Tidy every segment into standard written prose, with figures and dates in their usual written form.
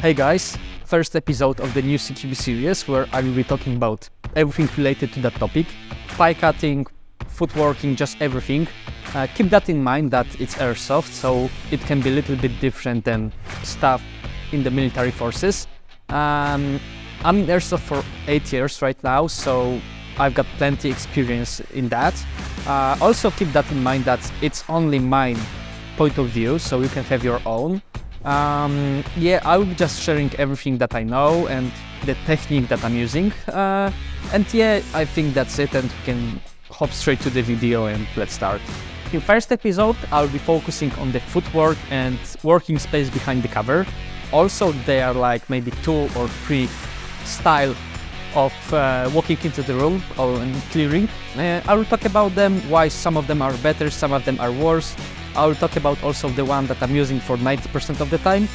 Hey guys, first episode of the new CQB series where I will be talking about everything related to that topic. Pie cutting, footworking, just everything. Keep that in mind that it's Airsoft, so it can be a little bit different than stuff in the military forces. I'm in Airsoft for 8 years right now, so I've got plenty experience in that. Also keep that in mind that it's only my point of view, so you can have your own. I will be just sharing everything that I know and the technique that I'm using. I think that's it, and we can hop straight to the video and let's start. In first episode, I'll be focusing on the footwork and working space behind the cover. Also, there are like maybe 2 or 3 style of walking into the room or clearing. I will talk about them, why some of them are better, some of them are worse. I will talk about also the one that I'm using for 90% of the time,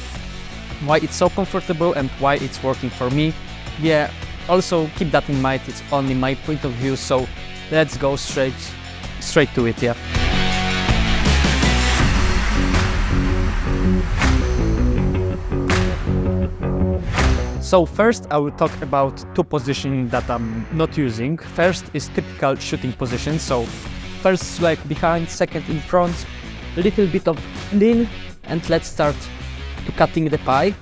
why it's so comfortable and why it's working for me. Also keep that in mind, it's only my point of view, so let's go straight to it. So first I will talk about 2 positions that I'm not using. First is typical shooting position, so first leg behind, second in front, a little bit of lean, and let's start to cutting the pie.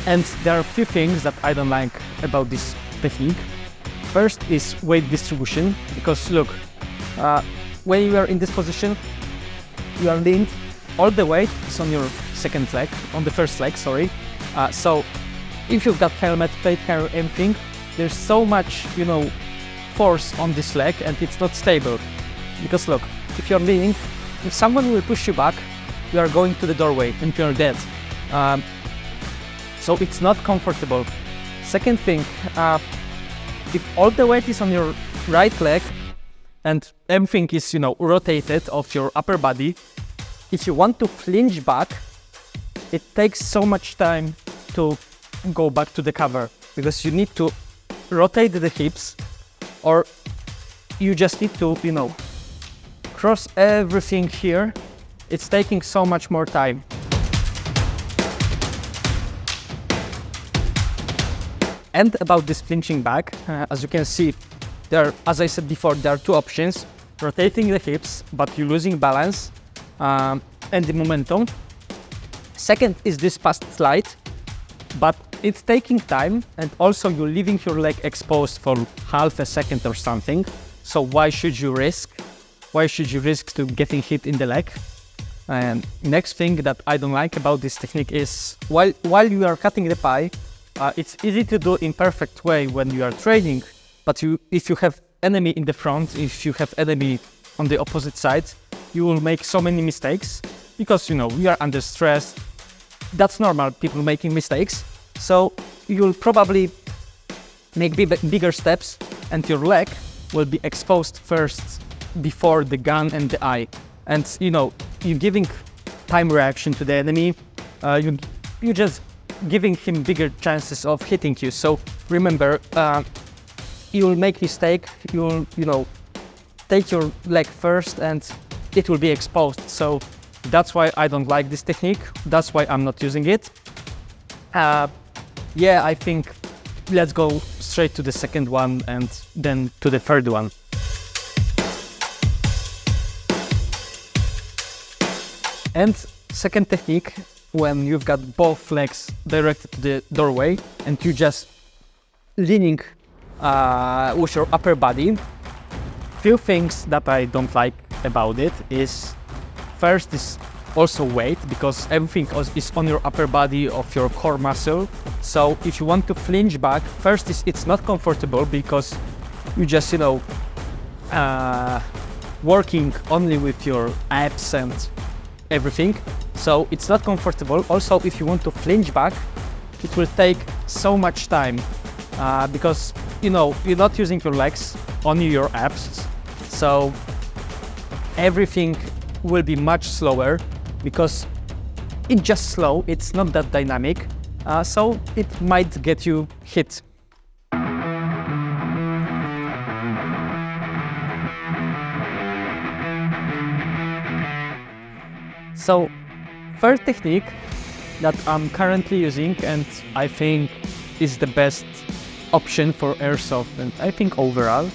And there are a few things that I don't like about this technique. First is weight distribution, because look, when you are in this position, you are leaned, all the weight is on your on the first leg, sorry. So if you've got helmet, plate carrier, everything, there's so much, force on this leg and it's not stable. Because look, if you're leaning, if someone will push you back, you are going to the doorway and you're dead. So it's not comfortable. Second thing, if all the weight is on your right leg and everything is, rotated off your upper body, if you want to flinch back, it takes so much time to go back to the cover, because you need to rotate the hips, or you just need to, cross everything here. It's taking so much more time. And about this flinching back, as you can see, as I said before, there are 2 options: rotating the hips, but you're losing balance and the momentum. Second is this fast slide, but it's taking time, and also you're leaving your leg exposed for half a second or something. So why should you risk? Why should you risk to getting hit in the leg? And next thing that I don't like about this technique is while you are cutting the pie, it's easy to do in perfect way when you are training, but if you have enemy in the front, if you have enemy on the opposite side, you will make so many mistakes, because we are under stress. That's normal, people making mistakes. So you'll probably make bigger steps, and your leg will be exposed first before the gun and the eye. And you're giving time reaction to the enemy. You're just giving him bigger chances of hitting you. So remember, you'll make mistake. You'll take your leg first, and it will be exposed. So that's why I don't like this technique. That's why I'm not using it. I think let's go straight to the second one and then to the third one. And second technique, when you've got both legs directed to the doorway and you just leaning with your upper body. Few things that I don't like about it is, first is also weight, because everything is on your upper body of your core muscle. So if you want to flinch back, first it's not comfortable, because you just working only with your abs and everything, so it's not comfortable. Also, if you want to flinch back, it will take so much time, because you're not using your legs, only your abs, so everything will be much slower, because it's just slow, it's not that dynamic, so it might get you hit. So third technique that I'm currently using, and I think is the best option for airsoft, and I think overall,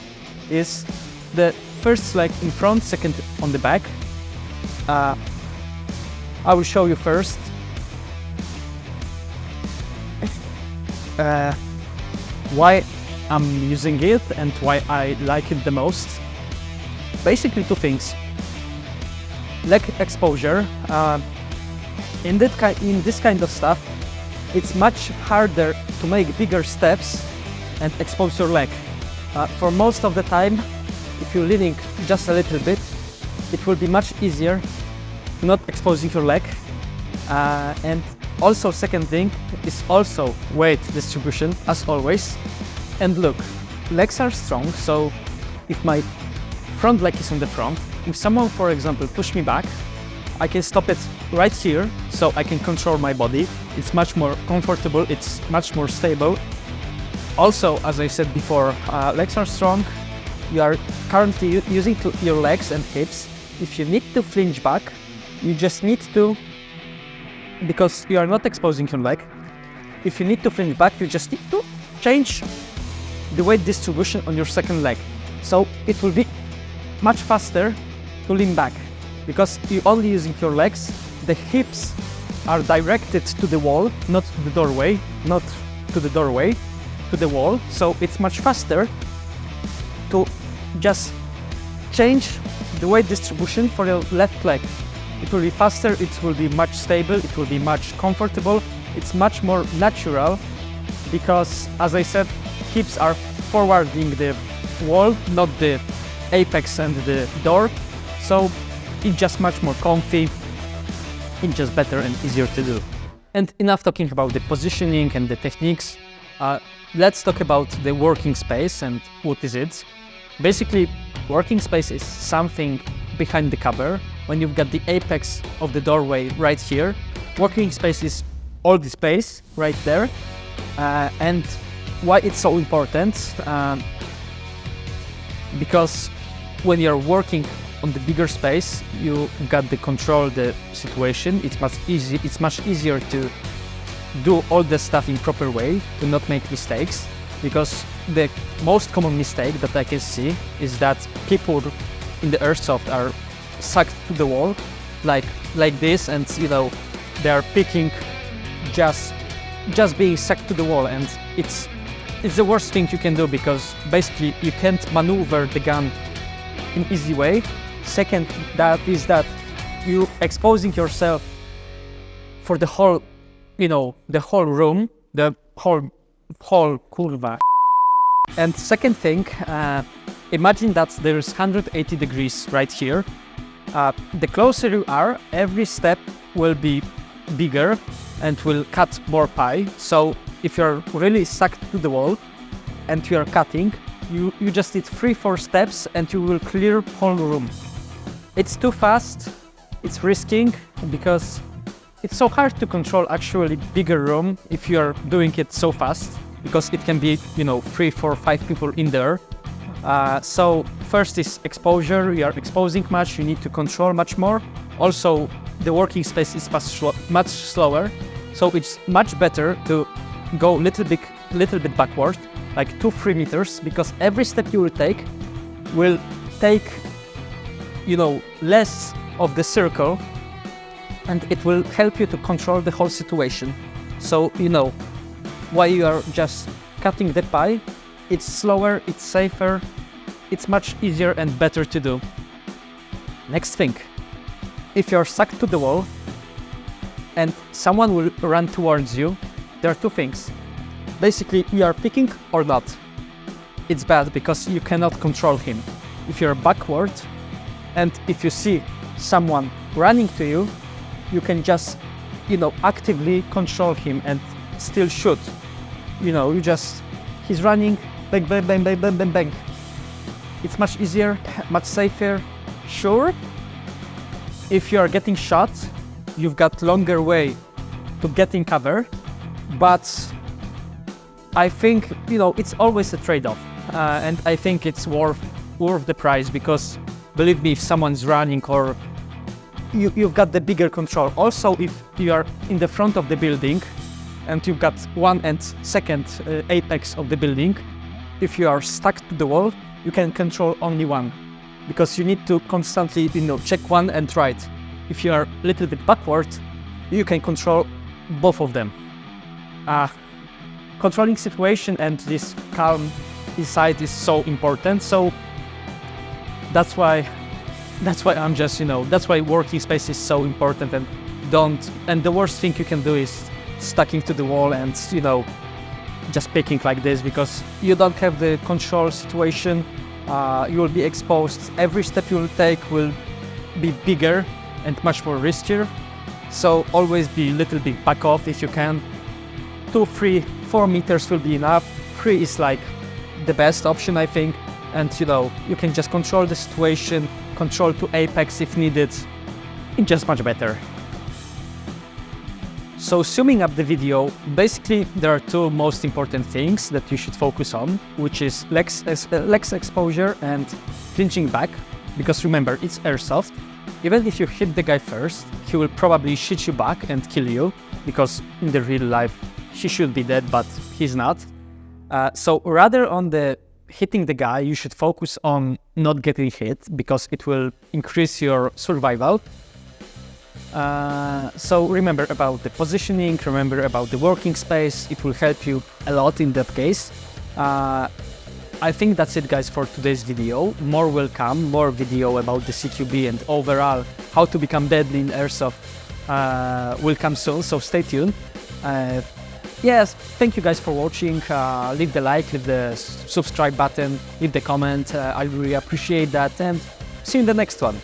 is the first leg in front, second on the back. I will show you first. Why I'm using it and why I like it the most. Basically two things. Leg exposure. In this kind of stuff, it's much harder to make bigger steps and expose your leg. For most of the time, if you're leaning just a little bit, it will be much easier not exposing your leg. And also, second thing is also weight distribution, as always. And look, legs are strong, so if my front leg is on the front, if someone, for example, push me back, I can stop it right here, so I can control my body. It's much more comfortable, it's much more stable. Also, as I said before, legs are strong. You are currently using your legs and hips. If you need to flinch back, you just need to, because you are not exposing your leg, if you need to flinch back, you just need to change the weight distribution on your second leg. So it will be much faster to lean back, because you're only using your legs. The hips are directed to the wall, not to the doorway, not to the doorway, to the wall. So it's much faster to just change the weight distribution for your left leg. It will be faster, it will be much stable, it will be much comfortable, it's much more natural, because, as I said, hips are forwarding the wall, not the apex and the door, so it's just much more comfy, it's just better and easier to do. And enough talking about the positioning and the techniques, let's talk about the working space and what is it. Basically, working space is something behind the cover. When you've got the apex of the doorway right here, working space is all the space right there. And why it's so important? Because when you're working on the bigger space, you got to control the situation. It's much easier to do all the stuff in proper way, to not make mistakes. Because the most common mistake that I can see is that people in the airsoft are sucked to the wall like this, and they are picking just being sucked to the wall, and it's the worst thing you can do, because basically you can't maneuver the gun in easy way. Second, that you exposing yourself for the whole the whole room, the whole kurwa. And second thing, imagine that there's 180 degrees right here. The closer you are, every step will be bigger and will cut more pie. So if you're really sucked to the wall and you are cutting, you just need 3-4 steps and you will clear whole room. It's too fast, it's risking, because it's so hard to control actually bigger room if you are doing it so fast, because it can be 3, 4, 5 people in there. So first is exposure. You are exposing much, you need to control much more. Also, the working space is much slower, so it's much better to go little bit backward, like 2-3 meters, because every step you will take less of the circle, and it will help you to control the whole situation. So while you are just cutting the pie, it's slower, it's safer, it's much easier and better to do. Next thing, if you're stuck to the wall and someone will run towards you, there are two things. Basically, you are picking or not. It's bad because you cannot control him. If you're backward and if you see someone running to you, you can just, actively control him and still shoot. He's running, bang, bang, bang, bang, bang, bang, bang. It's much easier, much safer. Sure, if you are getting shot, you've got longer way to get in cover, but I think, it's always a trade-off, and I think it's worth the price, because believe me, if someone's running or you've got the bigger control. Also, if you are in the front of the building and you've got 1 and 2nd apex of the building, if you are stuck to the wall, you can control only one, because you need to constantly, check 1 and right. If you are a little bit backward, you can control both of them. Controlling situation and this calm inside is so important. So that's why I'm just, that's why working space is so important. And the worst thing you can do is sticking to the wall and, just picking like this, because you don't have the control situation. You will be exposed. Every step you will take will be bigger and much more riskier. So always be a little bit back off if you can. 2, 3, 4 meters will be enough. 3 is like the best option, I think. And you can just control the situation, control to apex if needed. It's just much better. So summing up the video, basically there are 2 most important things that you should focus on, which is legs exposure and flinching back. Because remember, it's airsoft. Even if you hit the guy first, he will probably shoot you back and kill you, because in the real life he should be dead, but he's not. So rather on the hitting the guy, you should focus on not getting hit, because it will increase your survival. So remember about the positioning, remember about the working space. It will help you a lot in that case. I think that's it, guys, for today's video. More will come, more video about the CQB and overall how to become deadly in Airsoft will come soon, so stay tuned. Yes, thank you guys for watching. Leave the like, leave the subscribe button, leave the comment. I really appreciate that, and see you in the next one.